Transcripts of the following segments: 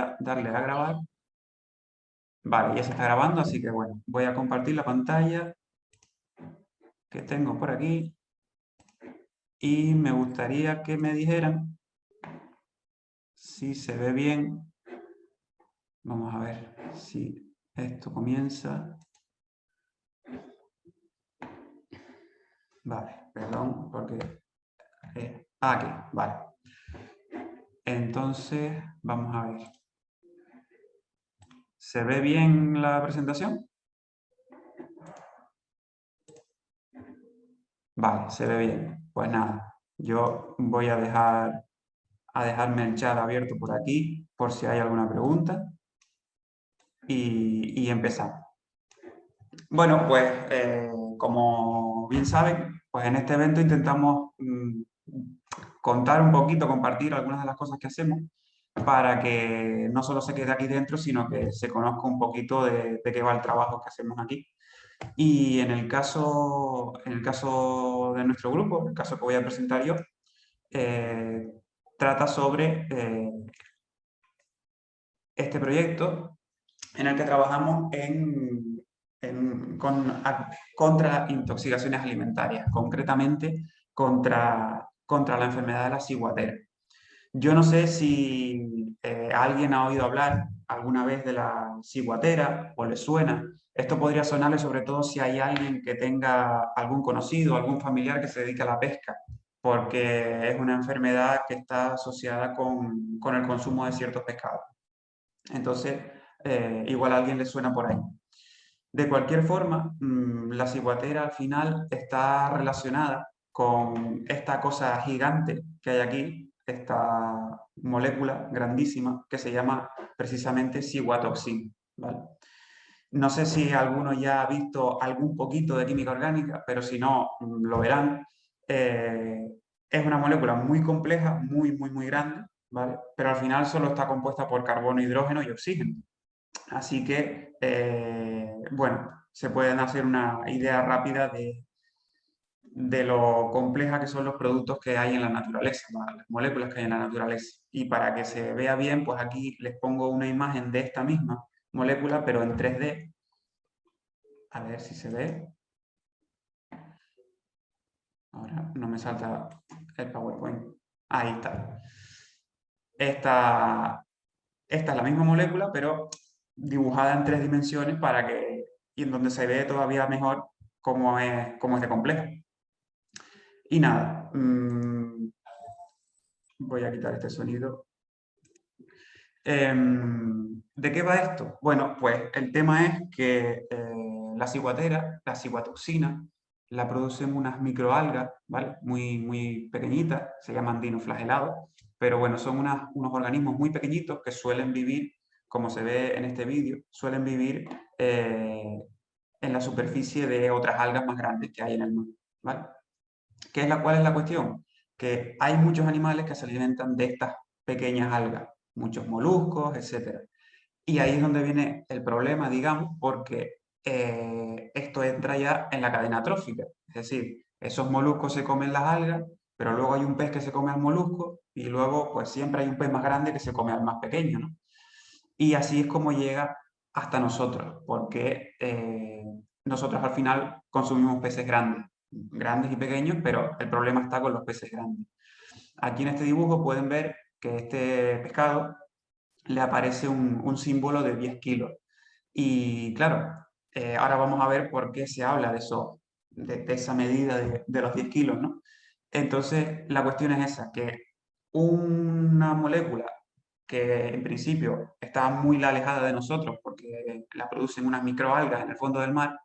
a darle a grabar. Vale, ya se está grabando, así que bueno, voy a compartir la pantalla que tengo por aquí y me gustaría que me dijeran si se ve bien. Vamos a ver si esto comienza. Vale, perdón, porque... aquí, vale. Entonces, vamos a ver. ¿Se ve bien la presentación? Vale, se ve bien. Pues nada, yo voy a dejarme el chat abierto por aquí, por si hay alguna pregunta, y empezamos. Bueno, pues como bien saben, pues en este evento intentamos contar un poquito, compartir algunas de las cosas que hacemos para que no solo se quede aquí dentro, sino que se conozca un poquito de qué va el trabajo que hacemos aquí. Y en el caso de nuestro grupo, el caso que voy a presentar yo, eh, trata sobre este proyecto en el que trabajamos contra intoxicaciones alimentarias, concretamente contra la enfermedad de la ciguatera. Yo no sé si alguien ha oído hablar alguna vez de la ciguatera o le suena. Esto podría sonarle sobre todo si hay alguien que tenga algún conocido, algún familiar que se dedique a la pesca, porque es una enfermedad que está asociada con el consumo de ciertos pescados. Entonces, igual a alguien le suena por ahí. De cualquier forma, la ciguatera al final está relacionada con esta cosa gigante que hay aquí, esta molécula grandísima que se llama precisamente ciguatoxina, ¿vale? No sé si alguno ya ha visto algún poquito de química orgánica, pero si no, lo verán. Es una molécula muy compleja, muy grande, ¿vale? Pero al final solo está compuesta por carbono, hidrógeno y oxígeno. Así que, bueno, se pueden hacer una idea rápida de lo compleja que son los productos que hay en la naturaleza, las moléculas que hay en la naturaleza. Y para que se vea bien, pues aquí les pongo una imagen de esta misma molécula, pero en 3D. A ver si se ve. Ahora no me salta el PowerPoint. Ahí está. Esta es la misma molécula, pero dibujada en 3 dimensiones y en donde se ve todavía mejor cómo es de complejo. Y nada, voy a quitar este sonido. ¿De qué va esto? Bueno, pues el tema es que la ciguatera, la ciguatoxina, la producen unas microalgas, ¿vale? Muy pequeñitas, se llaman dinoflagelados, pero bueno, son unos organismos muy pequeñitos que suelen vivir, como se ve en este vídeo, suelen vivir en la superficie de otras algas más grandes que hay en el mar, ¿vale? ¿Cuál es la cuestión? Que hay muchos animales que se alimentan de estas pequeñas algas, muchos moluscos, etc. Y ahí es donde viene el problema, digamos, porque esto entra ya en la cadena trófica. Es decir, esos moluscos se comen las algas, pero luego hay un pez que se come al molusco y luego pues siempre hay un pez más grande que se come al más pequeño, ¿no? Y así es como llega hasta nosotros, porque nosotros al final consumimos peces grandes y pequeños, pero el problema está con los peces grandes. Aquí en este dibujo pueden ver que este pescado le aparece un símbolo de 10 kilos. Y claro, ahora vamos a ver por qué se habla de esa medida de los 10 kilos, ¿no? Entonces, la cuestión es esa, que una molécula que en principio está muy alejada de nosotros porque la producen unas microalgas en el fondo del mar,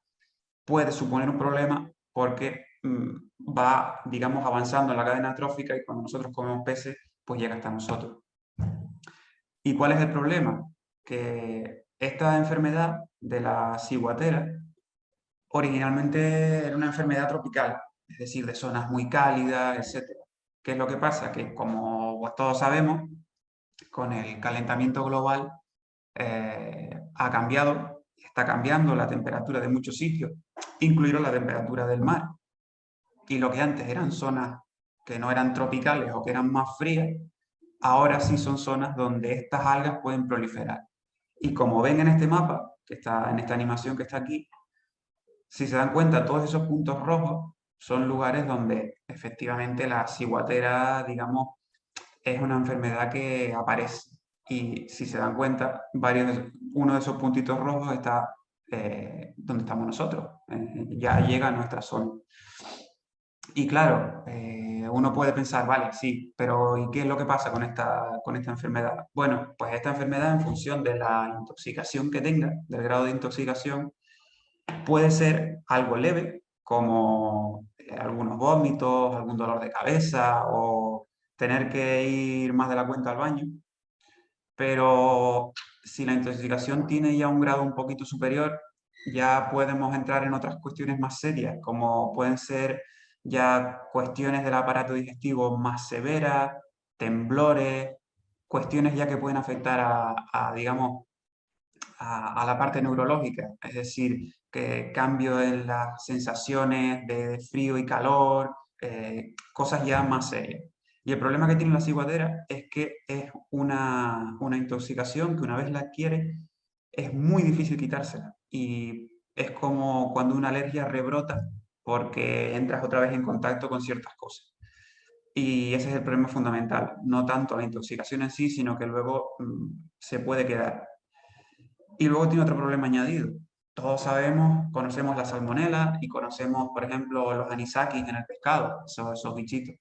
puede suponer un problema porque va, digamos, avanzando en la cadena trófica y cuando nosotros comemos peces, pues llega hasta nosotros. ¿Y cuál es el problema? Que esta enfermedad de la ciguatera originalmente era una enfermedad tropical, es decir, de zonas muy cálidas, etc. ¿Qué es lo que pasa? Que como pues, todos sabemos, con el calentamiento global ha cambiado, está cambiando la temperatura de muchos sitios, incluida la temperatura del mar. Y lo que antes eran zonas que no eran tropicales o que eran más frías, ahora sí son zonas donde estas algas pueden proliferar. Y como ven en este mapa, que está en esta animación que está aquí, si se dan cuenta, todos esos puntos rojos son lugares donde efectivamente la ciguatera, digamos, es una enfermedad que aparece. Y si se dan cuenta, uno de esos puntitos rojos está donde estamos nosotros, ya llega a nuestra zona. Y claro, uno puede pensar, vale, sí, pero ¿y qué es lo que pasa con esta enfermedad? Bueno, pues esta enfermedad en función de la intoxicación que tenga, del grado de intoxicación, puede ser algo leve, como algunos vómitos, algún dolor de cabeza o tener que ir más de la cuenta al baño, pero si la intoxicación tiene ya un grado un poquito superior, ya podemos entrar en otras cuestiones más serias, como pueden ser ya cuestiones del aparato digestivo más severas, temblores, cuestiones ya que pueden afectar digamos, a la parte neurológica, es decir, que cambio en las sensaciones de frío y calor, cosas ya más serias. Y el problema que tiene la ciguatera es que es una intoxicación que una vez la adquiere es muy difícil quitársela. Y es como cuando una alergia rebrota porque entras otra vez en contacto con ciertas cosas. Y ese es el problema fundamental, no tanto la intoxicación en sí, sino que luego se puede quedar. Y luego tiene otro problema añadido. Todos sabemos, conocemos la salmonela y conocemos, por ejemplo, los anisakis en el pescado, esos bichitos.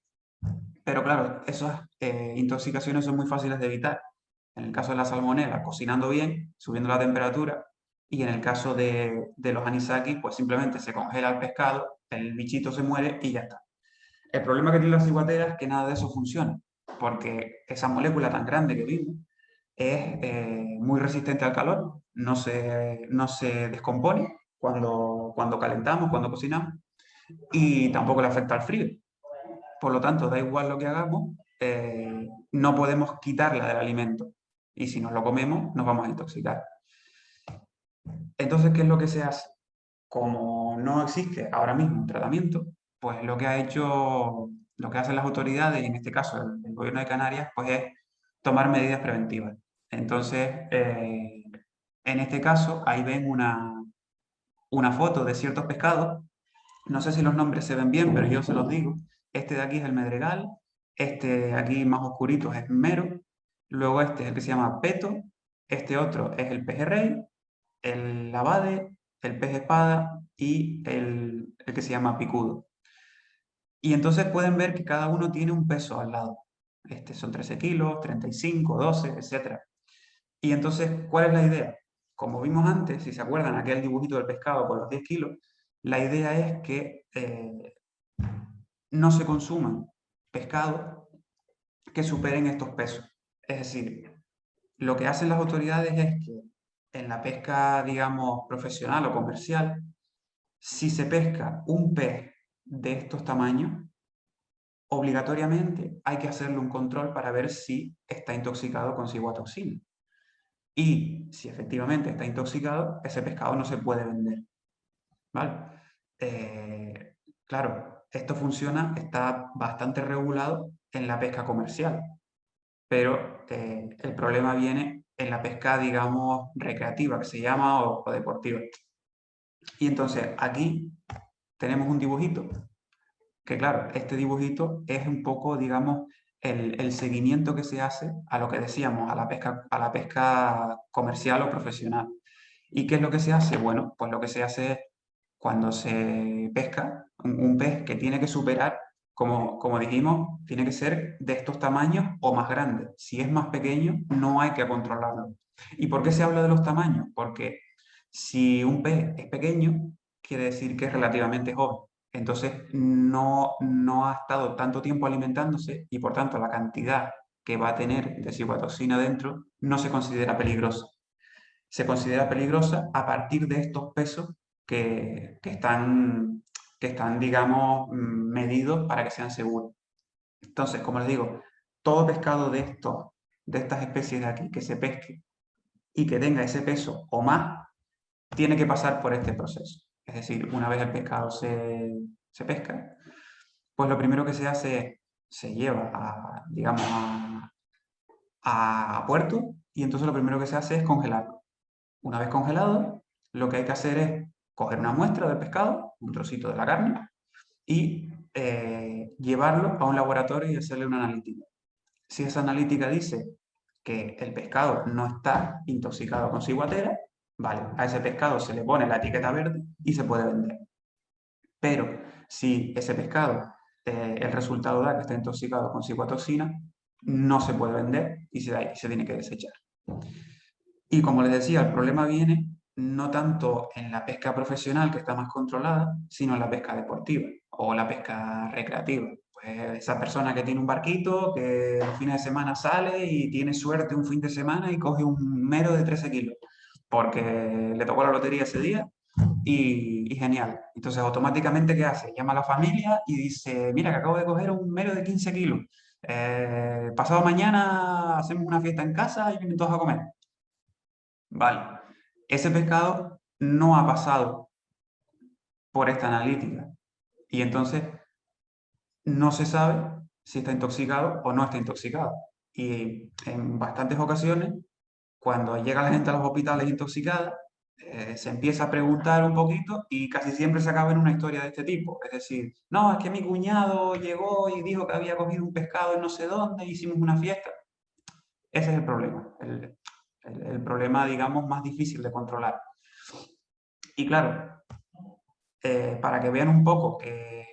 Pero claro, esas intoxicaciones son muy fáciles de evitar. En el caso de la salmonela, cocinando bien, subiendo la temperatura, y en el caso de los anisakis, pues simplemente se congela el pescado, el bichito se muere y ya está. El problema que tiene la ciguatera es que nada de eso funciona, porque esa molécula tan grande que vimos es muy resistente al calor, no se descompone cuando calentamos, cuando cocinamos, y tampoco le afecta al frío. Por lo tanto, da igual lo que hagamos, no podemos quitarla del alimento. Y si nos lo comemos, nos vamos a intoxicar. Entonces, ¿qué es lo que se hace? Como no existe ahora mismo un tratamiento, pues lo que hacen las autoridades, y en este caso el gobierno de Canarias, pues es tomar medidas preventivas. Entonces, en este caso, ahí ven una foto de ciertos pescados. No sé si los nombres se ven bien, pero yo se los digo. Este de aquí es el medregal, este de aquí más oscurito es mero, luego este es el que se llama peto, este otro es el pejerrey, el abade, el pez espada y el que se llama picudo. Y entonces pueden ver que cada uno tiene un peso al lado. Este son 13 kilos, 35, 12, etc. Y entonces, ¿cuál es la idea? Como vimos antes, si se acuerdan, aquel dibujito del pescado con los 10 kilos, la idea es que no se consuman pescados que superen estos pesos. Es decir, lo que hacen las autoridades es que en la pesca, digamos, profesional o comercial, si se pesca un pez de estos tamaños, obligatoriamente hay que hacerle un control para ver si está intoxicado con ciguatoxina. Y si efectivamente está intoxicado, ese pescado no se puede vender. ¿Vale? Claro, esto funciona, está bastante regulado en la pesca comercial, pero el problema viene en la pesca, digamos, recreativa, que se llama, o deportiva. Y entonces aquí tenemos un dibujito, que claro, este dibujito es un poco, digamos, el seguimiento que se hace a lo que decíamos, a la pesca comercial o profesional. ¿Y qué es lo que se hace? Bueno, pues lo que se hace es cuando se pesca un pez que tiene que superar, como dijimos, tiene que ser de estos tamaños o más grande. Si es más pequeño, no hay que controlarlo. ¿Y por qué se habla de los tamaños? Porque si un pez es pequeño, quiere decir que es relativamente joven. Entonces no ha estado tanto tiempo alimentándose y por tanto la cantidad que va a tener de cigotoxina dentro no se considera peligrosa. Se considera peligrosa a partir de estos pesos que están, digamos, medidos para que sean seguros. Entonces, como les digo, todo pescado de estas especies de aquí que se pesque y que tenga ese peso o más, tiene que pasar por este proceso. Es decir, una vez el pescado se pesca, pues lo primero que se hace es, se lleva a, digamos, a puerto y entonces lo primero que se hace es congelarlo. Una vez congelado, lo que hay que hacer es coger una muestra del pescado, un trocito de la carne, y llevarlo a un laboratorio y hacerle una analítica. Si esa analítica dice que el pescado no está intoxicado con ciguatera, vale, a ese pescado se le pone la etiqueta verde y se puede vender. Pero si ese pescado, el resultado da que está intoxicado con ciguatoxina, no se puede vender y se tiene que desechar. Y como les decía, el problema viene no tanto en la pesca profesional, que está más controlada, sino en la pesca deportiva o la pesca recreativa. Pues esa persona que tiene un barquito, que los fines de semana sale y tiene suerte un fin de semana y coge un mero de 13 kilos, porque le tocó la lotería ese día y genial. Entonces, automáticamente, ¿qué hace? Llama a la familia y dice, mira, que acabo de coger un mero de 15 kilos. Pasado mañana hacemos una fiesta en casa y vienen todos a comer. Vale, ese pescado no ha pasado por esta analítica y entonces no se sabe si está intoxicado o no está intoxicado. Y en bastantes ocasiones, cuando llega la gente a los hospitales intoxicada, se empieza a preguntar un poquito y casi siempre se acaba en una historia de este tipo. Es decir, no, es que mi cuñado llegó y dijo que había cogido un pescado en no sé dónde, hicimos una fiesta. Ese es el problema, el problema, digamos, más difícil de controlar. Y claro, para que vean un poco que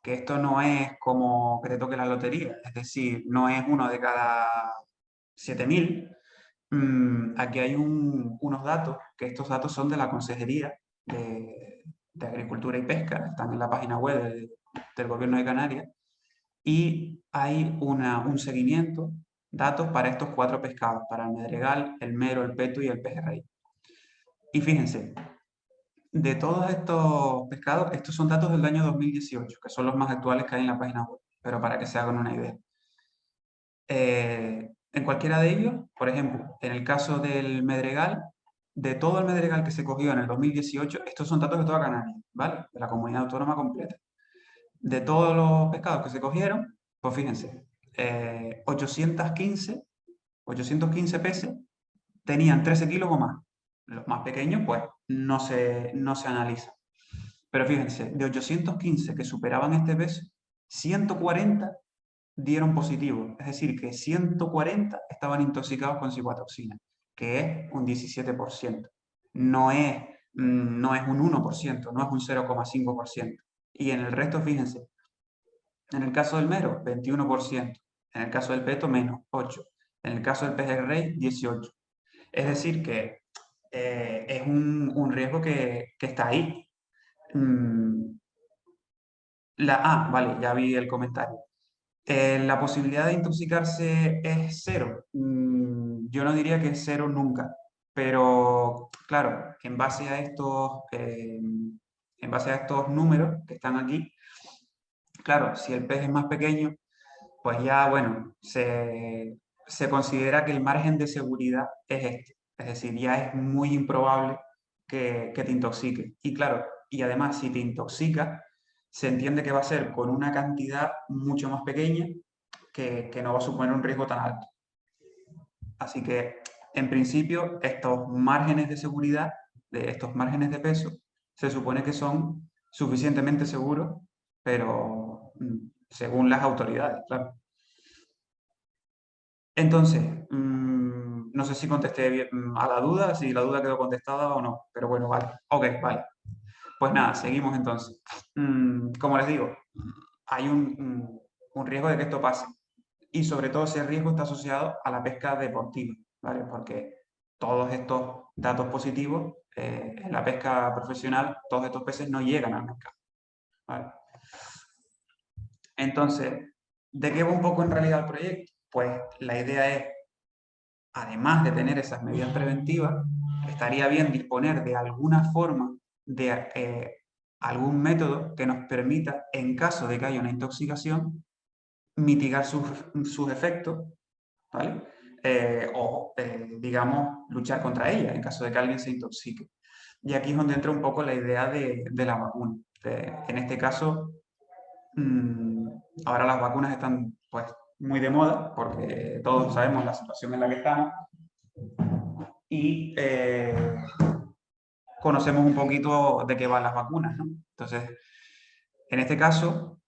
esto no es como que te toque la lotería, es decir, no es uno de cada 7.000. Aquí hay unos datos, que estos datos son de la Consejería de Agricultura y Pesca, están en la página web del Gobierno de Canarias, y hay un seguimiento, datos para estos 4 pescados, para el medregal, el mero, el peto y el pejerrey. Y fíjense, de todos estos pescados, estos son datos del año 2018, que son los más actuales que hay en la página web, pero para que se hagan una idea. En cualquiera de ellos, por ejemplo, en el caso del medregal, de todo el medregal que se cogió en el 2018, estos son datos de toda Canarias, ¿vale? De la comunidad autónoma completa. De todos los pescados que se cogieron, pues fíjense, 815 peces tenían 13 kilos o más. Los más pequeños, pues, no se analizan. Pero fíjense, de 815 que superaban este peso, 140 dieron positivo. Es decir, que 140 estaban intoxicados con ciguatoxina, que es un 17%. No es un 1%, no es un 0,5%. Y en el resto, fíjense, en el caso del mero, 21%. En el caso del peto, menos 8%. En el caso del pejerrey, 18%. Es decir, que es un riesgo que está ahí. Mm, vale, ya vi el comentario. La posibilidad de intoxicarse es cero. Yo no diría que es cero nunca, pero claro, en base a estos números que están aquí, claro, si el pez es más pequeño, pues ya, bueno, se considera que el margen de seguridad es este. Es decir, ya es muy improbable que te intoxique. Y claro, y además, si te intoxica, se entiende que va a ser con una cantidad mucho más pequeña que no va a suponer un riesgo tan alto. Así que, en principio, estos márgenes de seguridad, de estos márgenes de peso, se supone que son suficientemente seguros, pero según las autoridades, claro. Entonces, no sé si contesté bien a la duda, si la duda quedó contestada o no, pero bueno, vale. Ok, vale. Pues nada, seguimos entonces. Como les digo, hay un riesgo de que esto pase. Y sobre todo ese riesgo está asociado a la pesca deportiva, ¿vale? Porque todos estos datos positivos, en la pesca profesional, todos estos peces no llegan al mercado, ¿vale? Entonces, ¿de qué va un poco en realidad el proyecto? Pues la idea es, además de tener esas medidas preventivas, estaría bien disponer de alguna forma, de algún método que nos permita, en caso de que haya una intoxicación, mitigar sus efectos, ¿vale? Digamos, luchar contra ella en caso de que alguien se intoxique. Y aquí es donde entra un poco la idea de la vacuna. En este caso, ahora las vacunas están pues, muy de moda, porque todos sabemos la situación en la que estamos, y conocemos un poquito de qué van las vacunas, ¿no? Entonces, en este caso,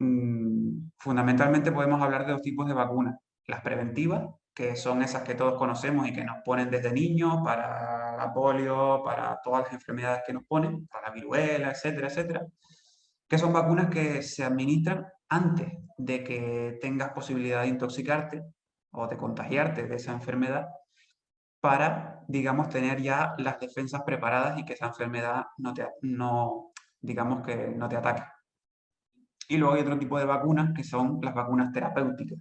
fundamentalmente podemos hablar de dos tipos de vacunas. Las preventivas, que son esas que todos conocemos y que nos ponen desde niños para la polio, para todas las enfermedades que nos ponen, para la viruela, etcétera, etcétera, que son vacunas que se administran antes de que tengas posibilidad de intoxicarte o de contagiarte de esa enfermedad para, digamos, tener ya las defensas preparadas y que esa enfermedad digamos que no te ataque. Y luego hay otro tipo de vacunas que son las vacunas terapéuticas,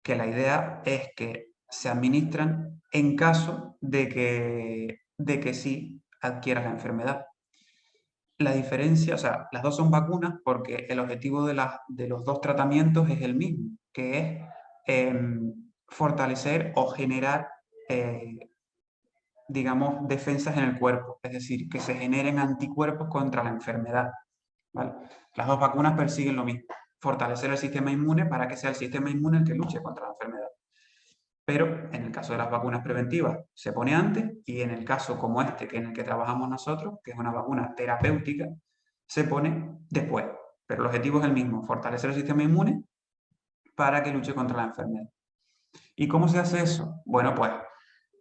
que la idea es que se administran en caso de que sí adquieras la enfermedad. La diferencia, o sea, las dos son vacunas porque el objetivo de los dos tratamientos es el mismo, que es fortalecer o generar, digamos, defensas en el cuerpo, es decir, que se generen anticuerpos contra la enfermedad, ¿vale? Las dos vacunas persiguen lo mismo, fortalecer el sistema inmune para que sea el sistema inmune el que luche contra la enfermedad. Pero en el caso de las vacunas preventivas se pone antes y en el caso como este, que en el que trabajamos nosotros, que es una vacuna terapéutica, se pone después. Pero el objetivo es el mismo, fortalecer el sistema inmune para que luche contra la enfermedad. ¿Y cómo se hace eso? Bueno, pues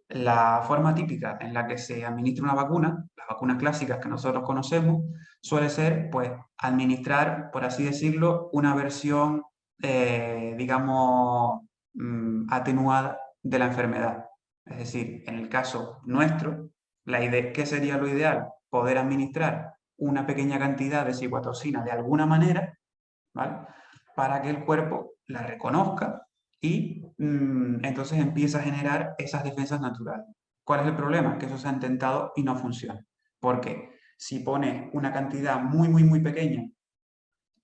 la forma típica en la que se administra una vacuna, las vacunas clásicas que nosotros conocemos, suele ser, pues, administrar, por así decirlo, una versión, digamos, atenuada de la enfermedad. Es decir, en el caso nuestro, ¿qué sería lo ideal? Poder administrar una pequeña cantidad de ciguatoxina de alguna manera, ¿vale? Para que el cuerpo la reconozca y entonces empieza a generar esas defensas naturales. ¿Cuál es el problema? Que eso se ha intentado y no funciona. Porque si pones una cantidad muy, muy, muy pequeña,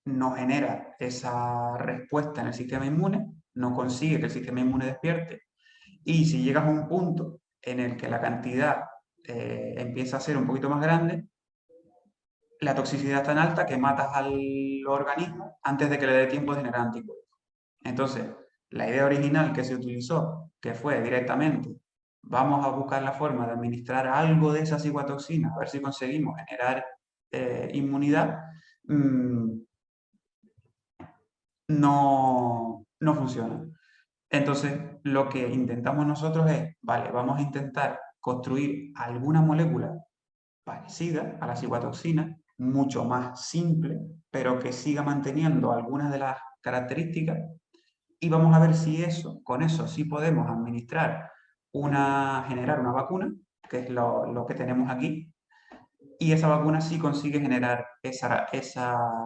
no genera esa respuesta en el sistema inmune, no consigue que el sistema inmune despierte. Y si llegas a un punto en el que la cantidad empieza a ser un poquito más grande, la toxicidad es tan alta que matas al organismo antes de que le dé tiempo de generar anticuerpos. Entonces, la idea original que se utilizó, que fue directamente, vamos a buscar la forma de administrar algo de esa ciguatoxina, a ver si conseguimos generar inmunidad, no funciona. Entonces, lo que intentamos nosotros es, vale, vamos a intentar construir alguna molécula parecida a la ciguatoxina, mucho más simple, pero que siga manteniendo algunas de las características y vamos a ver si con eso sí podemos generar una vacuna, que es lo que tenemos aquí, y esa vacuna sí consigue generar esa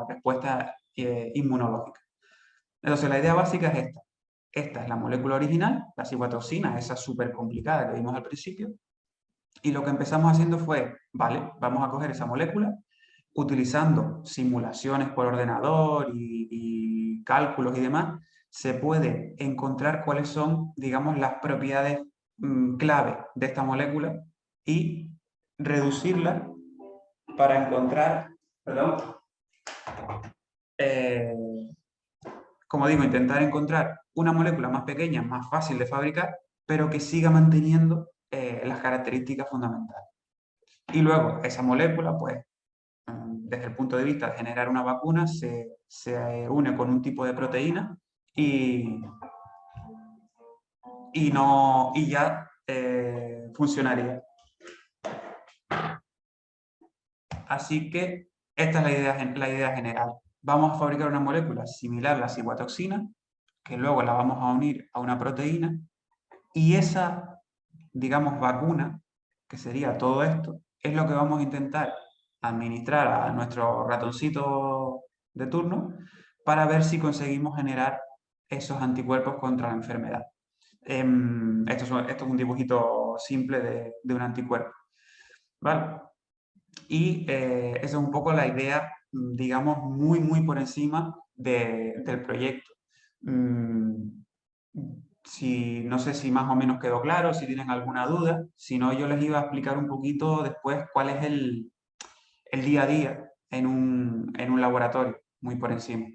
respuesta inmunológica. Entonces la idea básica es esta. Esta es la molécula original, la ciguatoxina, esa súper complicada que vimos al principio, y lo que empezamos haciendo fue, vale, vamos a coger esa molécula, utilizando simulaciones por ordenador y cálculos y demás, se puede encontrar cuáles son, digamos, las propiedades clave de esta molécula y reducirla para encontrar, perdón, eh, como digo, intentar encontrar una molécula más pequeña, más fácil de fabricar, pero que siga manteniendo las características fundamentales. Y luego esa molécula, pues, desde el punto de vista de generar una vacuna, se une con un tipo de proteína y, y ya funcionaría. Así que esta es la idea general. Vamos a fabricar una molécula similar a la ciguatoxina, que luego la vamos a unir a una proteína, y esa, digamos, vacuna, que sería todo esto, es lo que vamos a intentar administrar a nuestro ratoncito de turno para ver si conseguimos generar esos anticuerpos contra la enfermedad. Esto es un dibujito simple de un anticuerpo, ¿vale? Y esa es un poco la idea, digamos, muy, muy por encima del proyecto. Mm, no sé si más o menos quedó claro, si tienen alguna duda. Si no, yo les iba a explicar un poquito después cuál es el día a día en un laboratorio, muy por encima.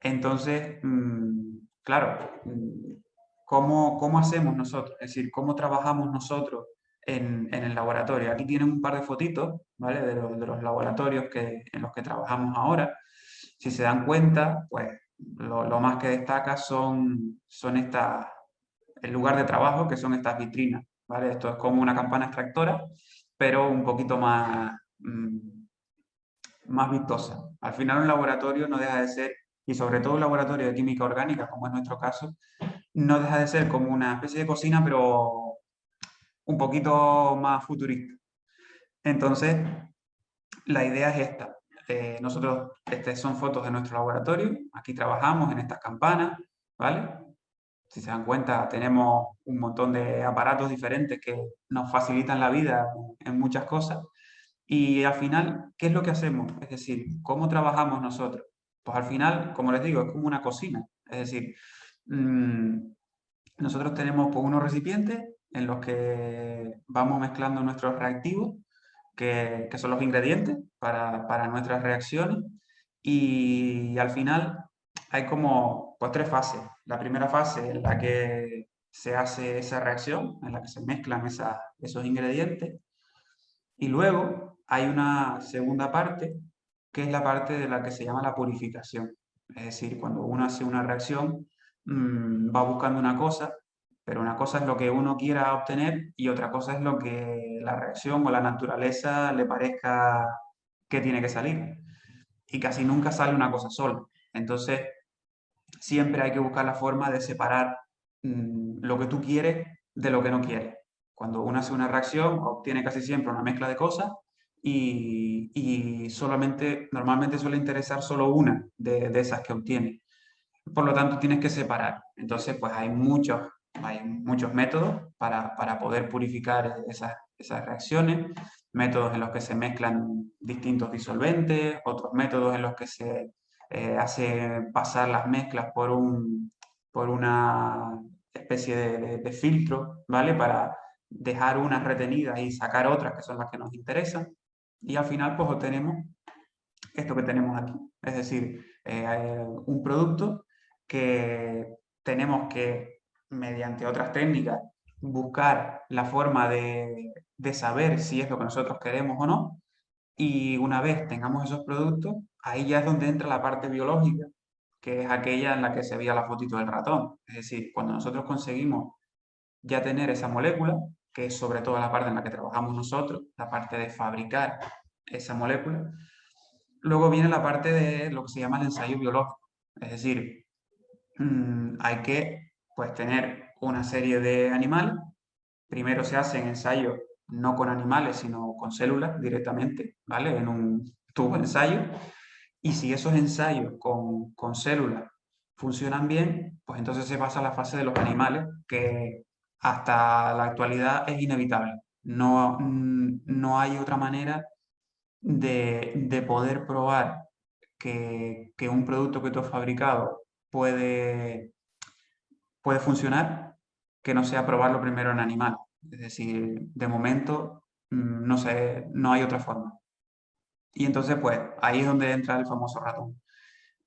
Entonces, claro, ¿cómo hacemos nosotros? Es decir, ¿cómo trabajamos nosotros en el laboratorio? Aquí tienen un par de fotitos, ¿vale? De los laboratorios en los que trabajamos ahora. Si se dan cuenta, pues lo más que destaca son el lugar de trabajo, que son estas vitrinas, ¿vale? Esto es como una campana extractora, pero un poquito más vistosa. Al final un laboratorio no deja de ser, y sobre todo un laboratorio de química orgánica, como es nuestro caso, no deja de ser como una especie de cocina, pero un poquito más futurista. Entonces, la idea es esta. Nosotros, estas son fotos de nuestro laboratorio, aquí trabajamos en estas campanas, ¿vale? Si se dan cuenta, tenemos un montón de aparatos diferentes que nos facilitan la vida en muchas cosas. Y al final, ¿qué es lo que hacemos? Es decir, ¿cómo trabajamos nosotros? Pues al final, como les digo, es como una cocina. Es decir, mm, nosotros tenemos pues, unos recipientes en los que vamos mezclando nuestros reactivos, que son los ingredientes para nuestras reacciones. Y al final hay como pues, tres fases. La primera fase en la que se hace esa reacción, en la que se mezclan esos ingredientes. Y luego hay una segunda parte, que es la parte de la que se llama la purificación. Es decir, cuando uno hace una reacción, va buscando una cosa, pero una cosa es lo que uno quiera obtener y otra cosa es lo que la reacción o la naturaleza le parezca que tiene que salir. Y casi nunca sale una cosa sola. Entonces, siempre hay que buscar la forma de separar lo que tú quieres de lo que no quieres. Cuando uno hace una reacción, obtiene casi siempre una mezcla de cosas y normalmente suele interesar solo una de esas que obtiene. Por lo tanto, tienes que separar. Entonces, pues hay muchos métodos para poder purificar esas reacciones, métodos en los que se mezclan distintos disolventes, otros métodos en los que se hace pasar las mezclas por una especie de filtro, ¿vale? Para dejar unas retenidas y sacar otras que son las que nos interesan. Y al final, pues obtenemos esto que tenemos aquí. Es decir, un producto que tenemos que, mediante otras técnicas, buscar la forma de saber si es lo que nosotros queremos o no. Y una vez tengamos esos productos, ahí ya es donde entra la parte biológica, que es aquella en la que se veía la fotito del ratón. Es decir, cuando nosotros conseguimos ya tener esa molécula, que es sobre todo la parte en la que trabajamos nosotros, la parte de fabricar esa molécula, luego viene la parte de lo que se llama el ensayo biológico. Es decir, hay que pues, tener una serie de animales. Primero se hacen ensayos no con animales, sino con células directamente, ¿vale? En un tubo de ensayo. Y si esos ensayos con células funcionan bien, pues entonces se pasa a la fase de los animales, que hasta la actualidad es inevitable. No hay otra manera de poder probar que un producto que tú has fabricado puede funcionar, que no sea probarlo primero en animal. Es decir, de momento no sé, no hay otra forma. Y entonces, pues ahí es donde entra el famoso ratón.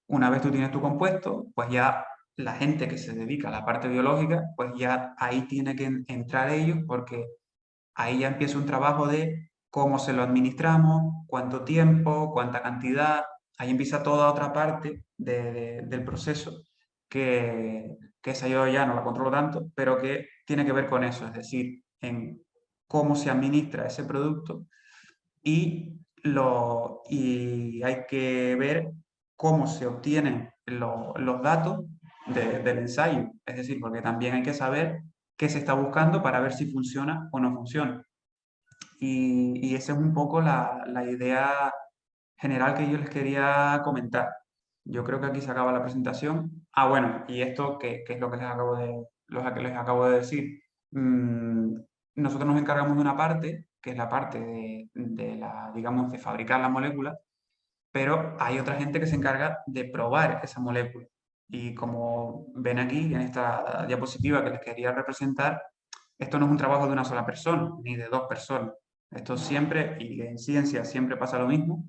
Una vez tú tienes tu compuesto, pues ya la gente que se dedica a la parte biológica, pues ya ahí tiene que entrar ellos porque ahí ya empieza un trabajo de cómo se lo administramos, cuánto tiempo, cuánta cantidad. Ahí empieza toda otra parte del proceso que esa yo ya no la controlo tanto, pero que tiene que ver con eso, es decir, en cómo se administra ese producto y hay que ver cómo se obtienen los datos del ensayo. Es decir, porque también hay que saber qué se está buscando para ver si funciona o no funciona. Y esa es un poco la idea general que yo les quería comentar. Yo creo que aquí se acaba la presentación. Ah, bueno, y esto que es lo que lo que les acabo de decir. Mm, Nosotros nos encargamos de una parte, que es la parte digamos, de fabricar la molécula, pero hay otra gente que se encarga de probar esa molécula. Y como ven aquí en esta diapositiva que les quería representar, esto no es un trabajo de una sola persona, ni de dos personas. Esto siempre, y en ciencia siempre pasa lo mismo,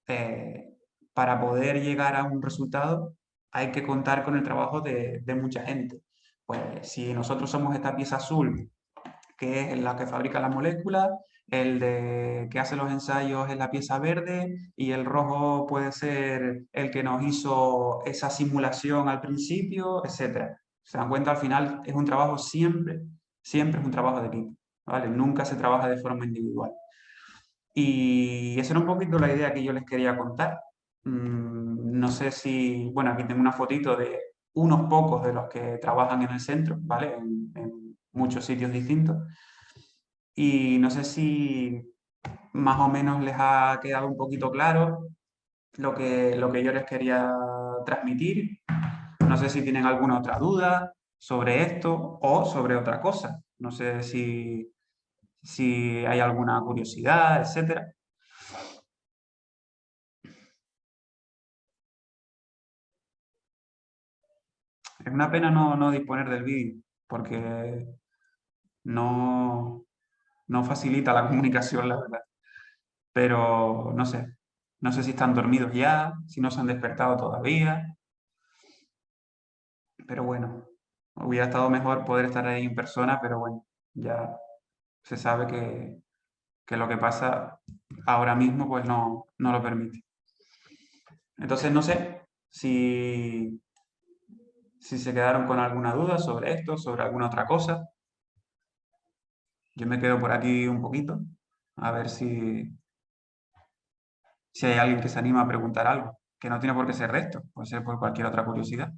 eh, para poder llegar a un resultado hay que contar con el trabajo de mucha gente. Pues si nosotros somos esta pieza azul, que es la que fabrica la molécula, el de que hace los ensayos es la pieza verde y el rojo puede ser el que nos hizo esa simulación al principio, etcétera. Se dan cuenta, al final es un trabajo siempre, siempre es un trabajo de equipo, ¿vale? Nunca se trabaja de forma individual. Y esa era un poquito la idea que yo les quería contar. No sé si, bueno, aquí tengo una fotito de unos pocos de los que trabajan en el centro, ¿vale? En muchos sitios distintos. Y no sé si más o menos les ha quedado un poquito claro lo que yo les quería transmitir. No sé si tienen alguna otra duda sobre esto o sobre otra cosa. No sé si hay alguna curiosidad, etcétera. Es una pena no disponer del vídeo, porque no, no facilita la comunicación, la verdad. Pero no sé si están dormidos ya, si no se han despertado todavía, pero bueno, hubiera estado mejor poder estar ahí en persona, pero bueno, ya se sabe que lo que pasa ahora mismo pues no lo permite. Entonces no sé si se quedaron con alguna duda sobre esto, sobre alguna otra cosa. Yo me quedo por aquí un poquito, a ver si hay alguien que se anima a preguntar algo, que no tiene por qué ser de esto, puede ser por cualquier otra curiosidad.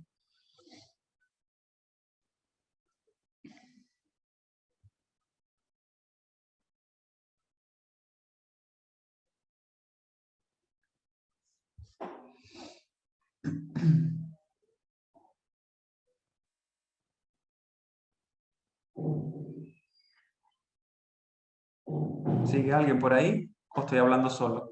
¿Sigue alguien por ahí o estoy hablando solo?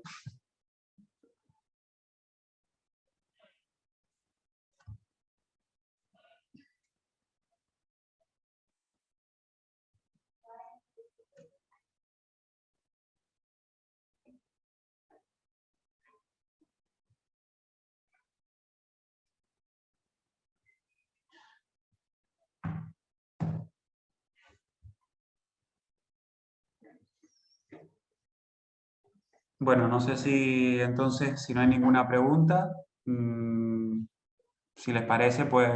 Bueno, no sé si entonces, si no hay ninguna pregunta, si les parece, pues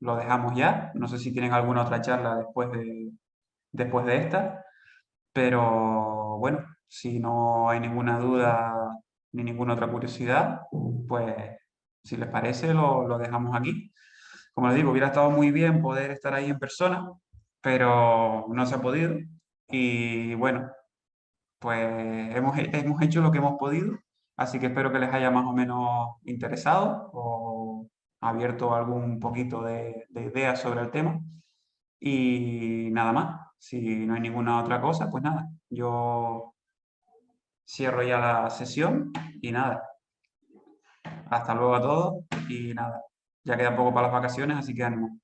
lo dejamos ya. No sé si tienen alguna otra charla después de esta, pero bueno, si no hay ninguna duda ni ninguna otra curiosidad, pues si les parece, lo dejamos aquí. Como les digo, hubiera estado muy bien poder estar ahí en persona, pero no se ha podido. Y bueno, pues hemos hecho lo que hemos podido, así que espero que les haya más o menos interesado o abierto algún poquito de ideas sobre el tema. Y nada más, si no hay ninguna otra cosa, pues nada, yo cierro ya la sesión y nada, hasta luego a todos y nada, ya queda poco para las vacaciones, así que ánimo.